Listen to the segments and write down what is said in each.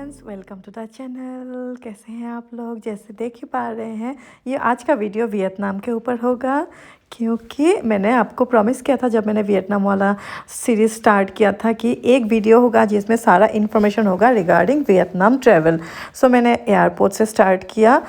Friends, welcome to the channel. कैसे हैं आप लोग? जैसे देख ही पा रहे हैं, ये आज का वीडियो वियतनाम के ऊपर होगा, क्योंकि मैंने आपको प्रॉमिस किया था जब मैंने वियतनाम वाला सीरीज़ स्टार्ट किया था कि एक वीडियो होगा जिसमें सारा इन्फॉर्मेशन होगा रिगार्डिंग वियतनाम ट्रैवल। सो मैंने एयरपोर्ट से स्टार्ट किया।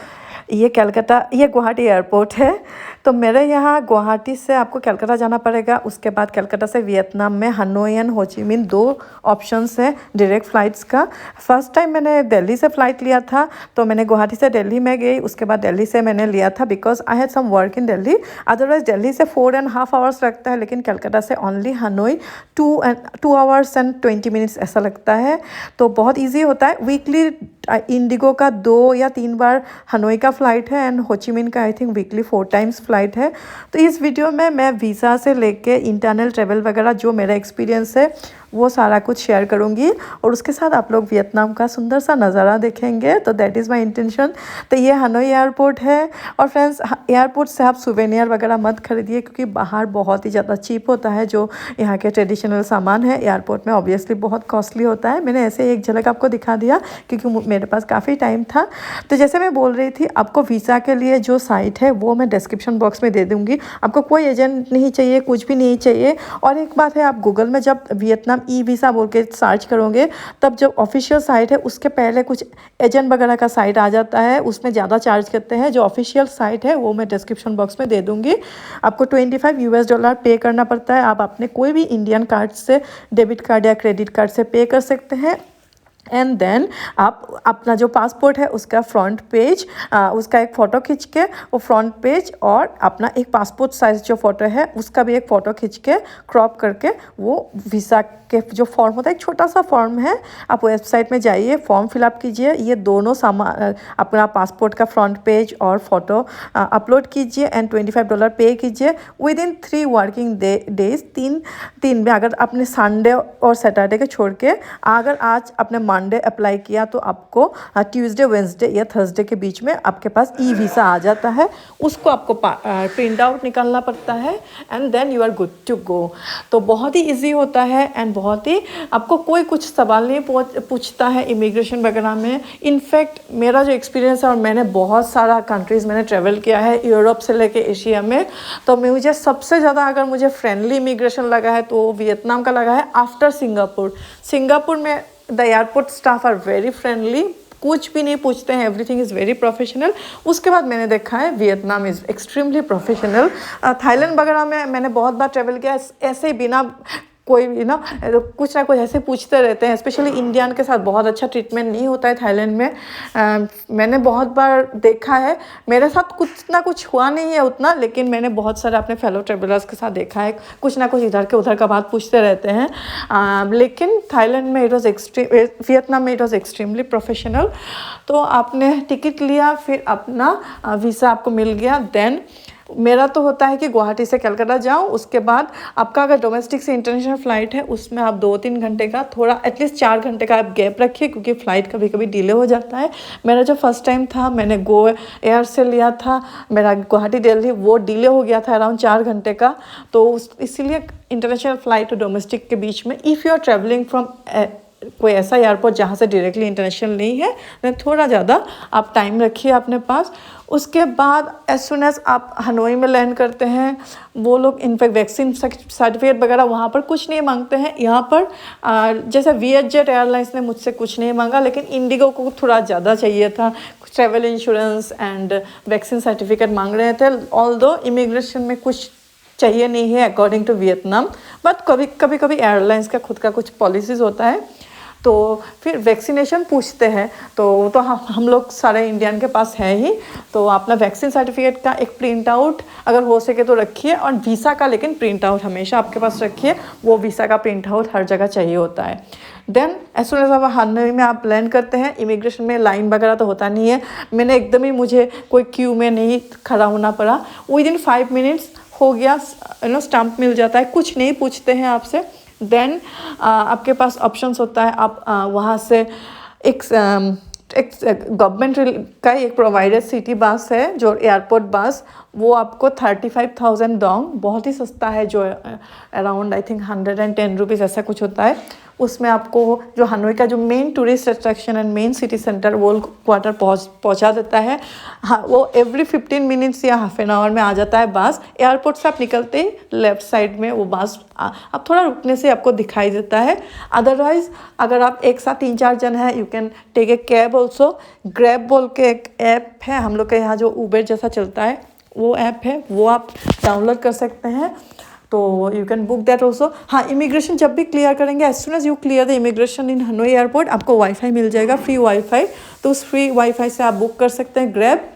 ये गुवाहाटी एयरपोर्ट है। तो मेरे यहाँ गुवाहाटी से आपको कलकत्ता जाना पड़ेगा, उसके बाद कलकत्ता से वियतनाम में हनोई एंड हो ची मिन 2 ऑप्शंस हैं डायरेक्ट फ़्लाइट्स का। फर्स्ट टाइम मैंने दिल्ली से फ़्लाइट लिया था, तो मैंने गुवाहाटी से दिल्ली में गई, उसके बाद दिल्ली से मैंने लिया था because I had some work in Delhi. Otherwise Delhi से 4.5 आवर्स लगता है, लेकिन कलकत्ता से only Hanoi 2 hours and 20 minutes ऐसा लगता है। तो बहुत ईजी होता है। वीकली इंडिगो का 2 या 3 बार हनोई का फ़्लाइट है एंड हो ची मिन का I think weekly 4 times flight है। तो इस वीडियो में मैं वीज़ा से लेके इंटरनल ट्रैवल वगैरह जो मेरा एक्सपीरियंस है वो सारा कुछ शेयर करूँगी, और उसके साथ आप लोग वियतनाम का सुंदर सा नज़ारा देखेंगे। तो दैट इज़ माय इंटेंशन। तो ये हनोई एयरपोर्ट है। और फ्रेंड्स, एयरपोर्ट से आप सुवेनियर वगैरह मत खरीदिए, क्योंकि बाहर बहुत ही ज़्यादा चीप होता है। जो यहाँ के ट्रेडिशनल सामान है एयरपोर्ट में ऑब्वियसली बहुत कॉस्टली होता है। मैंने ऐसे एक झलक आपको दिखा दिया क्योंकि मेरे पास काफ़ी टाइम था। तो जैसे मैं बोल रही थी, आपको वीज़ा के लिए जो साइट है वो मैं डिस्क्रिप्शन बॉक्स में दे दूँगी। आपको कोई एजेंट नहीं चाहिए, कुछ भी नहीं चाहिए। और एक बात है, आप गूगल में जब वियतनाम ई वीज़ा बोल के सर्च करोगे, तब जो ऑफिशियल साइट है उसके पहले कुछ एजेंट वगैरह का साइट आ जाता है, उसमें ज़्यादा चार्ज करते हैं। जो ऑफिशियल साइट है वो मैं डिस्क्रिप्शन बॉक्स में दे दूँगी। आपको $25 पे करना पड़ता है। आप अपने कोई भी इंडियन कार्ड से, डेबिट कार्ड या क्रेडिट कार्ड से पे कर सकते हैं। एंड देन आप अपना जो पासपोर्ट है उसका फ्रंट पेज, उसका एक फ़ोटो खींच के वो फ्रंट पेज, और अपना एक पासपोर्ट साइज़ जो फ़ोटो है उसका भी एक फ़ोटो खींच के क्रॉप करके वो वीज़ा के जो फॉर्म होता है, एक छोटा सा फॉर्म है, आप वेबसाइट में जाइए, फॉर्म फिलअप कीजिए। ये दोनों सामान, अपना पासपोर्ट का फ्रंट पेज और फ़ोटो अपलोड कीजिए एंड $25 पे कीजिए। विदिन 3 वर्किंग डेज, तीन में, अगर आपने संडे और सैटरडे के छोड़ के अगर आज आपने मंडे अप्लाई किया तो आपको ट्यूसडे, वेंसडे या थर्सडे के बीच में आपके पास ई वीज़ा आ जाता है। उसको आपको प्रिंट आउट निकालना पड़ता है and then you are good to go. तो बहुत ही ईजी होता है एंड बहुत ही, आपको कोई कुछ सवाल नहीं पूछता है इमिग्रेशन वगैरह में। इनफैक्ट मेरा जो एक्सपीरियंस है, और मैंने बहुत सारा कंट्रीज़ मैंने ट्रैवल किया है यूरोप से लेके एशिया में, तो मुझे सबसे ज़्यादा अगर मुझे फ्रेंडली इमिग्रेशन लगा है तो वियतनाम का लगा है आफ्टर सिंगापुर में the airport staff are very friendly, कुछ भी नहीं पूछते हैं, एवरीथिंग इज़ वेरी प्रोफेशनल। उसके बाद मैंने देखा है Vietnam is extremely professional. Thailand वगैरह में मैंने बहुत बार ट्रैवल किया, ऐसे ही बिना कोई भी ना कुछ ना कुछ ऐसे पूछते रहते हैं। स्पेशली इंडियन के साथ बहुत अच्छा ट्रीटमेंट नहीं होता है थाईलैंड में। मैंने बहुत बार देखा है, मेरे साथ कुछ ना कुछ हुआ नहीं है उतना, लेकिन मैंने बहुत सारे अपने फेलो ट्रेवलर्स के साथ देखा है, कुछ ना कुछ इधर के उधर का बात पूछते रहते हैं। लेकिन थाईलैंड में वियतनाम में इट वॉज एक्सट्रीमली प्रोफेशनल। तो आपने टिकट लिया, फिर अपना वीज़ा आपको मिल गया। देन मेरा तो होता है कि गुवाहाटी से कलकत्ता जाओ, उसके बाद आपका अगर डोमेस्टिक से इंटरनेशनल फ़्लाइट है उसमें आप 2-3 घंटे का, थोड़ा एटलीस्ट 4 घंटे का आप गैप रखिए, क्योंकि फ़्लाइट कभी कभी डिले हो जाता है। मेरा जो फर्स्ट टाइम था, मैंने गो एयर से लिया था, मेरा गुवाहाटी दिल्ली वो डिले हो गया था अराउंड 4 घंटे का। तो इसीलिए इंटरनेशनल फ़्लाइट और डोमेस्टिक के बीच में, if you are travelling from कोई ऐसा एयरपोर्ट जहाँ से डायरेक्टली इंटरनेशनल नहीं है, तो थोड़ा ज़्यादा आप टाइम रखिए अपने पास। उसके बाद एज सुन एज आप हनोई में लैंड करते हैं, वो लोग इनफैक्ट वैक्सीन सर्टिफिकेट वगैरह वहाँ पर कुछ नहीं मांगते हैं। यहाँ पर जैसे VietJet एयरलाइंस ने मुझसे कुछ नहीं मांगा, लेकिन इंडिगो को थोड़ा ज़्यादा चाहिए था। Travel insurance and vaccine certificate मांग रहे थे। ऑल्दो इमिग्रेशन में कुछ चाहिए नहीं है अकॉर्डिंग टू वियतनाम, बट कभी एयरलाइंस का खुद का कुछ पॉलिसीज़ होता है। तो फिर वैक्सीनेशन पूछते हैं, तो हम लोग सारे इंडियन के पास है ही। तो अपना वैक्सीन सर्टिफिकेट का एक प्रिंट आउट अगर हो सके तो रखिए, और वीज़ा का लेकिन प्रिंट आउट हमेशा आपके पास रखिए। वो वीज़ा का प्रिंट आउट हर जगह चाहिए होता है। देन एज सुन एज आप हनोई में आप लैंड करते हैं, इमिग्रेशन में लाइन वगैरह तो होता नहीं है। मैंने एकदम ही, मुझे कोई क्यू में नहीं खड़ा होना पड़ा, विदिन 5 मिनट्स हो गया, स्टैम्प मिल जाता है, कुछ नहीं पूछते हैं आपसे। देन आपके पास ऑप्शंस होता है, आप वहाँ से एक गवर्नमेंट का एक प्रोवाइडेड सिटी बस है जो एयरपोर्ट बस, वो आपको 35,000 डोंग, बहुत ही सस्ता है, जो अराउंड आई थिंक 110 रुपीज़ ऐसा कुछ होता है। उसमें आपको जो हनोई का जो main tourist attraction and main city centre wall quarter पहुँचा देता है। हाँ, वो एवरी 15 मिनट्स या हाफ एन आवर में आ जाता है बस। एयरपोर्ट से आप निकलते ही लेफ्ट साइड में वो बस आप थोड़ा रुकने से आपको दिखाई देता है। अदरवाइज अगर आप एक साथ 3-4 जन हैं, you can take a cab also. Grab बोल के एक ऐप है, हम लोग के यहाँ जो उबेर जैसा चलता है वो ऐप है, वो आप डाउनलोड कर सकते हैं, तो you can book that also. हाँ, इमिग्रेशन जब भी क्लियर करेंगे, as soon as you clear the immigration in Hanoi airport, आपको वाईफाई मिल जाएगा, फ्री वाईफाई। तो उस फ्री वाईफाई से आप बुक कर सकते हैं ग्रैब।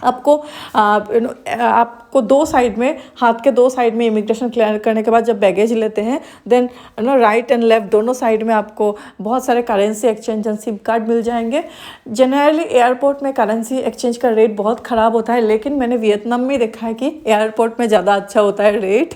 आपको दो साइड में, हाथ के दो साइड में इमिग्रेशन क्लियर करने के बाद जब बैगेज लेते हैं, देन राइट एंड लेफ्ट दोनों साइड में आपको बहुत सारे currency exchange and sim card मिल जाएंगे। जनरली एयरपोर्ट में करेंसी एक्सचेंज का रेट बहुत ख़राब होता है, लेकिन मैंने वियतनाम में देखा है कि एयरपोर्ट में ज़्यादा अच्छा होता है रेट।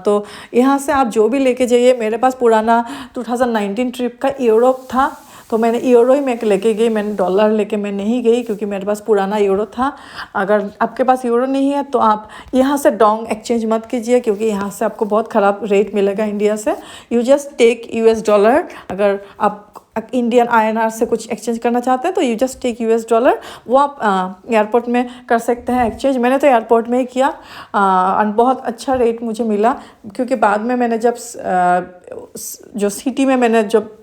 तो यहाँ से आप जो भी लेके जाइए, मेरे पास पुराना 2019 ट्रिप का यूरोप था, तो मैंने यूरो ही मैं लेके गई, मैंने डॉलर लेके मैं नहीं गई क्योंकि मेरे पास पुराना यूरो था। अगर आपके पास यूरो नहीं है तो आप यहाँ से डोंग एक्सचेंज मत कीजिए, क्योंकि यहाँ से आपको बहुत ख़राब रेट मिलेगा इंडिया से। You just take US dollar. अगर आप इंडियन INR से कुछ एक्सचेंज करना चाहते हैं तो you just take US dollar, वो आप एयरपोर्ट में कर सकते हैं एक्सचेंज। मैंने तो एयरपोर्ट में ही किया और बहुत अच्छा रेट मुझे मिला, क्योंकि बाद में मैंने जब जो सिटी में मैंने जब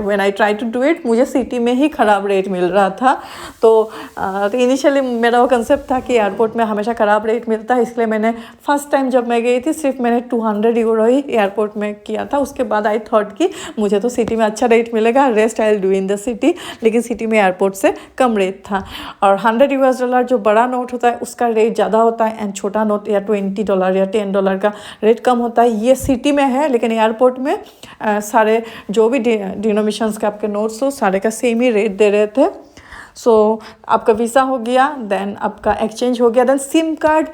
when I try to do it, मुझे सिटी में ही ख़राब रेट मिल रहा था। तो इनिशियली मेरा वो कंसेप्ट था कि एयरपोर्ट में हमेशा ख़राब रेट मिलता है, इसलिए मैंने फर्स्ट टाइम जब मैं गई थी सिर्फ मैंने 200 यूरो ही एयरपोर्ट में किया था। उसके बाद आई थॉट कि मुझे तो सिटी में अच्छा रेट मिलेगा, rest I will do in the city. लेकिन सिटी में एयरपोर्ट से कम रेट था। और $100 जो बड़ा नोट होता है उसका रेट ज़्यादा होता है, एंड छोटा नोट या $20 या $10 का रेट कम होता है। ये सिटी में है, लेकिन एयरपोर्ट में सारे जो भी डिनोमिनेशंस के आपके नोट्स हो सारे का सेम ही रेट दे रहे थे। सो आपका वीज़ा हो गया, देन आपका एक्सचेंज हो गया, देन सिम कार्ड।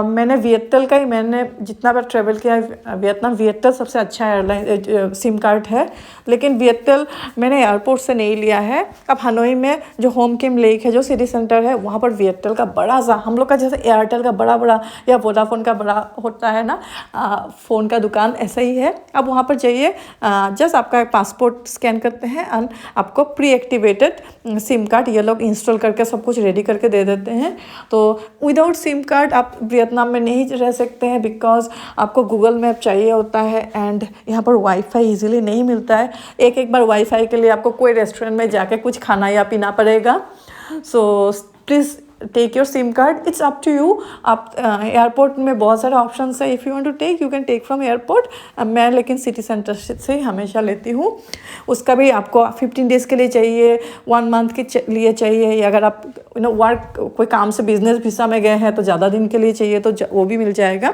मैंने वियतल का ही, मैंने जितना बार ट्रैवल किया वियतनाम, वियतल सबसे अच्छा एयरलाइन सिम कार्ड है। लेकिन वियतल मैंने एयरपोर्ट से नहीं लिया है। अब हनोई में जो होम किम लेक है, जो सिटी सेंटर है, वहाँ पर वियतल का बड़ा सा, हम लोग का जैसे एयरटेल का बड़ा बड़ा या वोडाफोन का बड़ा होता है ना फ़ोन का दुकान, ऐसा ही है। अब वहाँ पर जाइए, जस्ट आपका पासपोर्ट स्कैन करते हैं एंड आपको प्री एक्टिवेटेड सिम कार्ड ये लोग इंस्टॉल करके सब कुछ रेडी करके दे देते हैं। तो विदाउट सिम कार्ड आप वियतनाम में नहीं रह सकते हैं, बिकॉज आपको गूगल मैप चाहिए होता है एंड यहाँ पर वाईफाई इजीली नहीं मिलता है। एक बार वाईफाई के लिए आपको कोई रेस्टोरेंट में जाके कुछ खाना या पीना पड़ेगा। So please take your sim card, it's up to you. आप एयरपोर्ट में बहुत सारे ऑप्शन है, if you want to take you can take from airport. मैं लेकिन सिटी सेंटर से हमेशा लेती हूँ। उसका भी आपको 15 डेज़ के लिए चाहिए, 1 मंथ के लिए चाहिए, या अगर आप वर्क कोई काम से बिजनेस वीसा में गए हैं तो ज़्यादा दिन के लिए चाहिए तो वो भी मिल जाएगा।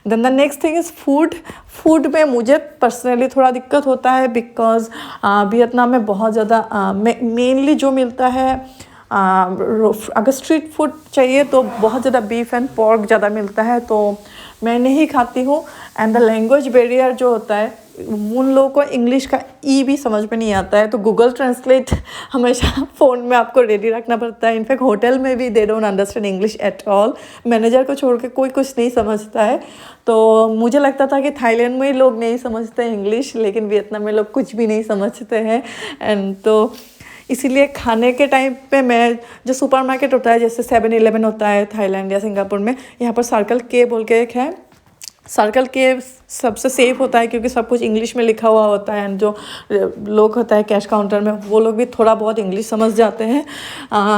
Then the next thing is food में मुझे पर्सनली थोड़ा दिक्कत होता है, बिकॉज वियतनाम में बहुत ज़्यादा मेनली जो मिलता है, अगर स्ट्रीट फूड चाहिए तो बहुत ज़्यादा बीफ एंड पॉर्क ज़्यादा मिलता है, तो मैं नहीं खाती हूँ। एंड द लैंग्वेज बैरियर जो होता है, उन लोगों को इंग्लिश का भी समझ में नहीं आता है, तो गूगल ट्रांसलेट हमेशा फ़ोन में आपको रेडी रखना पड़ता है। इनफैक्ट होटल में भी they don't understand English at all. Manager को छोड़ के कोई कुछ नहीं समझता है। तो मुझे लगता था कि थाईलैंड में ही लोग नहीं समझते इंग्लिश, लेकिन वियतनाम में लोग कुछ भी नहीं समझते हैं। एंड तो इसीलिए खाने के टाइम पे मैं, जो सुपरमार्केट होता है जैसे 7-Eleven होता है थाईलैंड या सिंगापुर में, यहाँ पर सर्कल के बोल के एक है, सर्कल के सबसे सेफ होता है क्योंकि सब कुछ इंग्लिश में लिखा हुआ होता है। एंड जो लोग होता है कैश काउंटर में, वो लोग भी थोड़ा बहुत इंग्लिश समझ जाते हैं।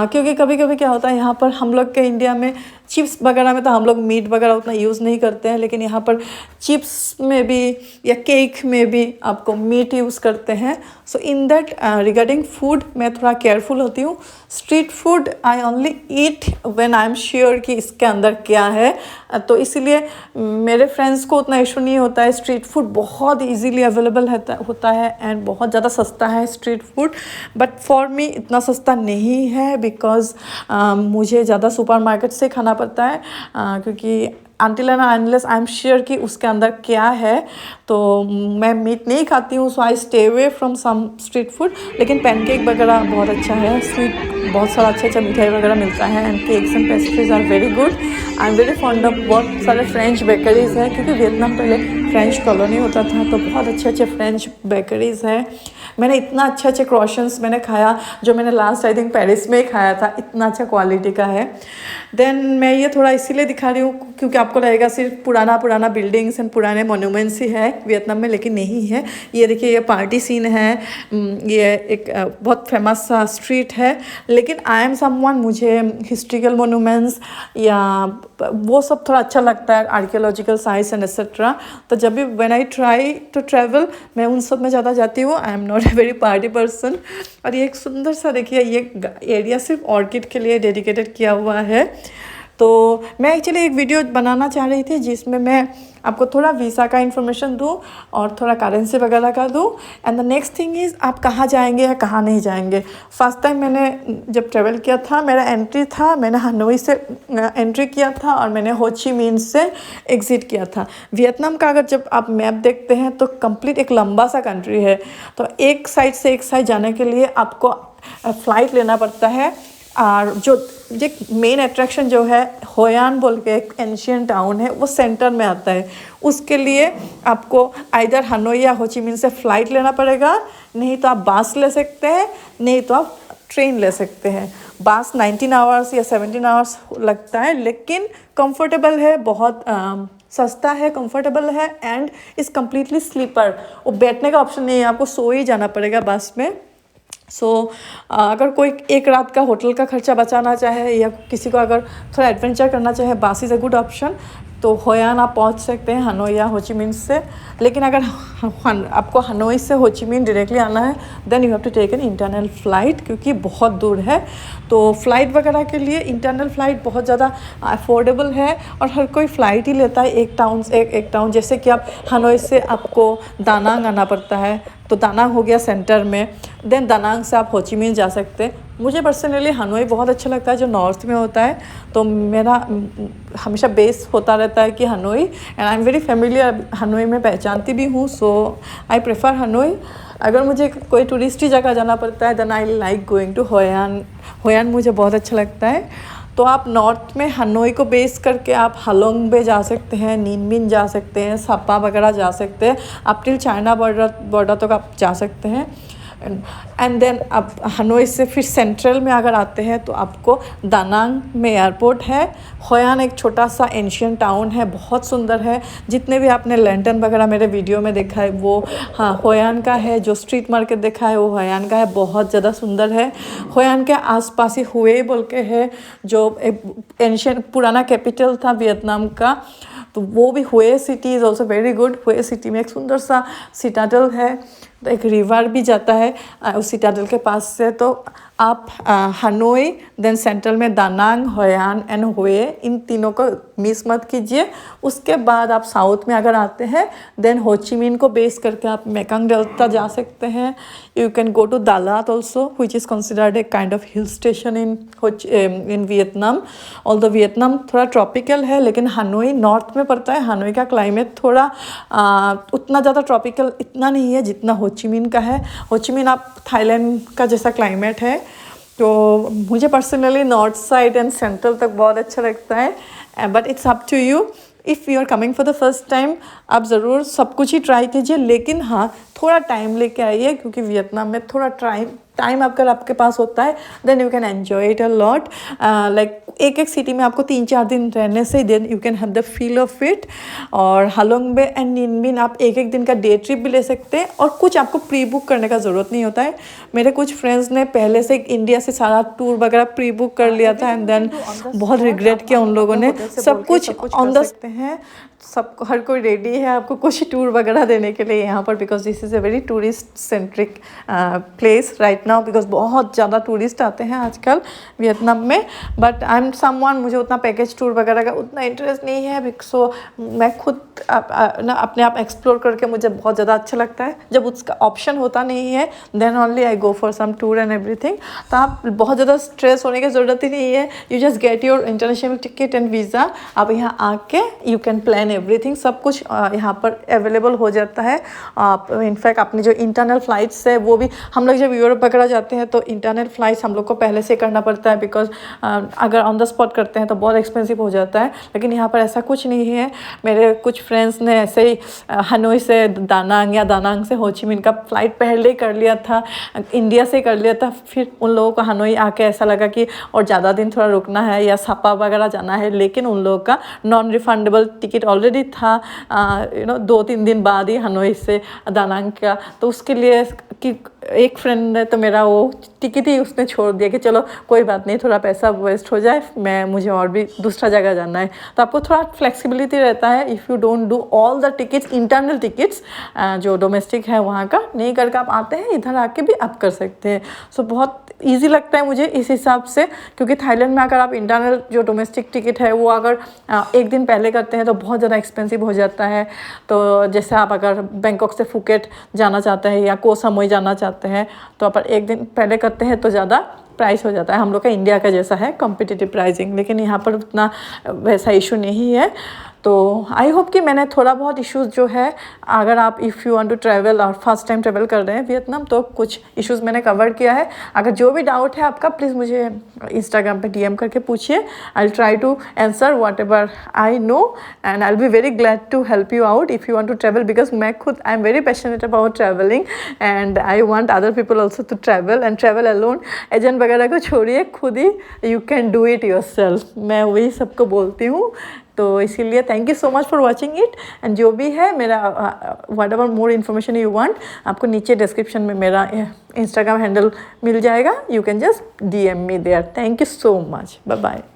क्योंकि कभी कभी क्या होता है, यहाँ पर हम लोग के इंडिया में चिप्स वगैरह में तो हम लोग मीट वगैरह उतना यूज़ नहीं करते हैं, लेकिन यहाँ पर चिप्स में भी या केक में भी आपको मीट यूज़ करते हैं। सो इन दैट रिगार्डिंग फूड मैं थोड़ा केयरफुल होती हूँ। Street food I only eat when I am sure कि इसके अंदर क्या है, तो इसीलिए मेरे फ्रेंड्स को उतना इशू नहीं होता है। स्ट्रीट फूड बहुत इजीली अवेलेबल होता है एंड बहुत ज़्यादा सस्ता है street food. But for me इतना सस्ता नहीं है, बिकॉज मुझे ज़्यादा सुपरमार्केट से खाना पड़ता है, क्योंकि until and unless I am sure कि उसके अंदर क्या है। तो मैं मीट नहीं खाती हूँ, so I stay away from some street food. लेकिन पैनकेक वगैरह बहुत अच्छा है, स्वीट बहुत सारा अच्छा मिठाई वगैरह मिलता है, and cakes and pastries are very good. I am very fond of बहुत सारे फ्रेंच बेकरीज़ है, क्योंकि वियतनाम पहले फ्रेंच कॉलोनी होता था, तो बहुत अच्छे अच्छे फ्रेंच बेकरीज़ है। मैंने इतना अच्छे अच्छे क्रॉशंस मैंने खाया, जो मैंने लास्ट आई थिंक पेरिस में ही खाया था, इतना अच्छा क्वालिटी का है। देन मैं ये थोड़ा इसीलिए दिखा रही हूँ क्योंकि आपको लगेगा सिर्फ पुराना पुराना बिल्डिंग्स एंड पुराने मोन्यूमेंट्स ही है वियतनाम में, लेकिन नहीं है। ये देखिए, ये पार्टी सीन है, ये एक बहुत फेमस सा स्ट्रीट है। लेकिन आई एम समवन, मुझे हिस्ट्रिकल मोन्यूमेंट्स या वो सब थोड़ा अच्छा लगता है, आर्कियोलॉजिकल साइट्स एंड एक्सेट्रा। तो जब भी when I try to travel, मैं उन सब में ज़्यादा जाती हूँ। I am not a very party person. और ये एक सुंदर सा देखिए, ये एरिया सिर्फ ऑर्किड के लिए डेडिकेटेड किया हुआ है। तो मैं एक्चुअली एक वीडियो बनाना चाह रही थी जिसमें मैं आपको थोड़ा वीज़ा का इन्फॉर्मेशन दूँ और थोड़ा करेंसी वगैरह का दूँ। And the next thing is आप कहाँ जाएंगे या कहाँ नहीं जाएंगे। फर्स्ट टाइम मैंने जब ट्रैवल किया था, मेरा एंट्री था, मैंने हनोई से एंट्री किया था और मैंने हो ची मिन्ह से एग्ज़िट किया था। वियतनाम का अगर जब आप मैप देखते हैं तो कंप्लीट एक लंबा सा कंट्री है, तो एक साइड से एक साइड जाने के लिए आपको फ़्लाइट लेना पड़ता है। और जो मेन अट्रैक्शन जो है होयान बोल के एक एंशियंट टाउन है, वो सेंटर में आता है। उसके लिए आपको आइदर हनोई या हो ची मिन्ह से फ़्लाइट लेना पड़ेगा, नहीं तो आप बस ले सकते हैं, नहीं तो आप ट्रेन ले सकते हैं। बस 19 आवर्स या 17 आवर्स लगता है, लेकिन कंफर्टेबल है, बहुत सस्ता है, कंफर्टेबल है, एंड इज़ कम्प्लीटली स्लीपर। वो बैठने का ऑप्शन नहीं है, आपको सो ही जाना पड़ेगा बस में। अगर कोई एक रात का होटल का खर्चा बचाना चाहे या किसी को अगर थोड़ा एडवेंचर करना चाहे, बस इज़ अ गुड ऑप्शन। तो होयान आप पहुंच सकते हैं हनोई या हो ची मिन्ह से। लेकिन अगर आपको हनोई से हो ची मिन्ह डायरेक्टली आना है, then you have to take an internal flight, क्योंकि बहुत दूर है। तो फ़्लाइट वगैरह के लिए इंटरनल फ़्लाइट बहुत ज़्यादा अफोर्डेबल है, और हर कोई फ़्लाइट ही लेता है एक टाउन से एक टाउन। जैसे कि आप हनोई से आपको दानांग आना पड़ता है, तो दानांग हो गया सेंटर में, देन दानांग से आप हो ची मिन्ह जा सकते हैं। मुझे पर्सनली हनोई बहुत अच्छा लगता है, जो नॉर्थ में होता है, तो मेरा हमेशा बेस होता रहता है कि Hanoi, and I am very familiar, Hanoi में पहचानती भी हूँ, सो आई प्रेफर हनोई। अगर मुझे कोई टूरिस्टी जगह जाना पड़ता है, then I like going to Hoi An. Hoi An मुझे बहुत अच्छा लगता है। तो आप नॉर्थ में हनोई को बेस करके आप हालोंग बे जा सकते हैं, नीनमिन जा सकते हैं, सपा वगैरह जा सकते हैं, अप टिल चाइना बॉर्डर तक आप जा सकते हैं। एंड देन आप हनोई से फिर सेंट्रल में अगर आते हैं तो आपको दानांग में एयरपोर्ट है। होयान एक छोटा सा एंशियंट टाउन है, बहुत सुंदर है। जितने भी आपने लैंटर्न वगैरह मेरे वीडियो में देखा है वो होयान का है। जो स्ट्रीट मार्केट देखा है वो होयान का है, बहुत ज़्यादा सुंदर है। होयान के आसपास ही हुए बोल के है, जो एंशियंट पुराना कैपिटल था वियतनाम का, तो वो भी हुए city is also very good. हुए सिटी में एक सुंदर सा सिटाडल है, तो एक रिवर भी जाता है उस सिटाडल के पास से। तो आप हनोई, देन सेंट्रल में दानांग, होयान एंड हुए, इन तीनों को मिस मत कीजिए। उसके बाद आप साउथ में अगर आते हैं, देन हो ची मिन्ह को बेस करके आप मेकंग डेल्टा जा सकते हैं। You can go to Dalat also, which is considered a kind of hill station in Vietnam. Although Vietnam थोड़ा ट्रॉपिकल है, लेकिन हनोई नॉर्थ में पड़ता है। हनोई का क्लाइमेट थोड़ा उतना ज़्यादा ट्रॉपिकल इतना नहीं है जितना हो ची मिन्ह का है। हो ची मिन्ह आप थाईलैंड का जैसा क्लाइमेट है। तो मुझे personally north side and central तक बहुत अच्छा लगता है, but it's up to you. If you are coming for the first time, आप ज़रूर सब कुछ ही ट्राई कीजिए, लेकिन हाँ थोड़ा टाइम लेके आइए, क्योंकि वियतनाम में थोड़ा टाइम अगर आपके पास होता है, then you can enjoy it a lot. Like एक सिटी में आपको 3-4 दिन रहने से then you can have the feel of it. और हालोंग बे एंड नीनमिन आप एक दिन का डे ट्रिप भी ले सकते हैं, और कुछ आपको प्री बुक करने का ज़रूरत नहीं होता है। मेरे कुछ फ्रेंड्स ने पहले से इंडिया से सारा टूर वगैरह प्री बुक कर लिया था, एंड देन बहुत रिग्रेट किया उन लोगों ने। सब कुछ ऑन द सकते हैं, सब हर कोई रेडी है आपको कुछ टूर वगैरह देने के लिए यहाँ पर, because this is a very tourist centric place right now, because बहुत ज़्यादा टूरिस्ट आते हैं आजकल वियतनाम में। बट आई एम समवन, मुझे उतना पैकेज टूर वगैरह का उतना इंटरेस्ट नहीं है, सो मैं खुद अपने आप एक्सप्लोर करके मुझे बहुत ज़्यादा अच्छा लगता है। जब उसका ऑप्शन होता नहीं है, then only I go for some tour and everything. तो आप बहुत ज़्यादा स्ट्रेस होने की ज़रूरत ही नहीं है। You just get your international ticket and visa, आप यहाँ आके you can plan and everything सब कुछ यहाँ पर अवेलेबल हो जाता है। आप इनफैक्ट अपनी जो इंटरनल फ़्लाइट्स है वो भी, हम लोग जब यूरोप वगैरह जाते हैं तो इंटरनल फ़्लाइट्स हम लोग को पहले से करना पड़ता है, बिकॉज अगर ऑन द स्पॉट करते हैं तो बहुत एक्सपेंसिव हो जाता है। लेकिन यहाँ पर ऐसा कुछ नहीं है। मेरे कुछ फ्रेंड्स ने ऐसे ही हनोई से दानांग या दानांग से होचिमिन का फ़्लाइट पहले ही कर लिया था, इंडिया से कर लिया था। फिर उन लोगों को हनोई आके ऐसा लगा कि और ज़्यादा दिन थोड़ा रुकना है या सापा वगैरह जाना है, लेकिन उन लोगों का नॉन रिफंडेबल टिकट ऑलरेडी था 2-3 दिन बाद ही हनोई से दानांग का। तो उसके लिए कि एक फ्रेंड ने तो मेरा वो टिकट ही उसने छोड़ दिया कि चलो कोई बात नहीं, थोड़ा पैसा वेस्ट हो जाए, मुझे और भी दूसरा जगह जाना है। तो आपको थोड़ा फ्लेक्सिबिलिटी रहता है if you don't do all the tickets, internal tickets जो डोमेस्टिक है वहाँ का नहीं करके आप आते हैं, इधर आके भी आप कर सकते हैं। सो बहुत ईजी लगता है मुझे इस हिसाब से, क्योंकि थाईलैंड में अगर आप इंटरनल जो डोमेस्टिक टिकट है वो अगर एक दिन पहले करते हैं तो बहुत ज़्यादा एक्सपेंसिव हो जाता है। तो जैसे आप अगर बैंकॉक से फुकेट जाना चाहते हैं या को समोई जाना चाहते हैं तो आप एक दिन पहले करते हैं तो ज़्यादा प्राइस हो जाता है। हम लोग का इंडिया का जैसा है कॉम्पिटिटिव प्राइसिंग, लेकिन यहाँ पर उतना वैसा इशू नहीं है। तो आई होप कि मैंने थोड़ा बहुत इश्यूज़ जो है, अगर आप if you want to travel और फर्स्ट टाइम ट्रैवल कर रहे हैं वियतनाम, तो कुछ इश्यूज़ मैंने कवर किया है। अगर जो भी डाउट है आपका प्लीज़ मुझे इंस्टाग्राम पे डीएम करके पूछिए। I will try to answer whatever I know and I will be very glad to help you out if you want to travel, because मैं खुद I am very passionate about travelling and I want other people also to travel and travel alone. Agent वगैरह को छोड़िए, खुद ही you can do it yourself, मैं वही सबको बोलती हूँ। तो इसीलिए thank you so much for watching it. And जो भी है मेरा whatever more information you want, आपको नीचे डिस्क्रिप्शन में मेरा इंस्टाग्राम हैंडल मिल जाएगा, you can just DM me there. Thank you so much, bye bye.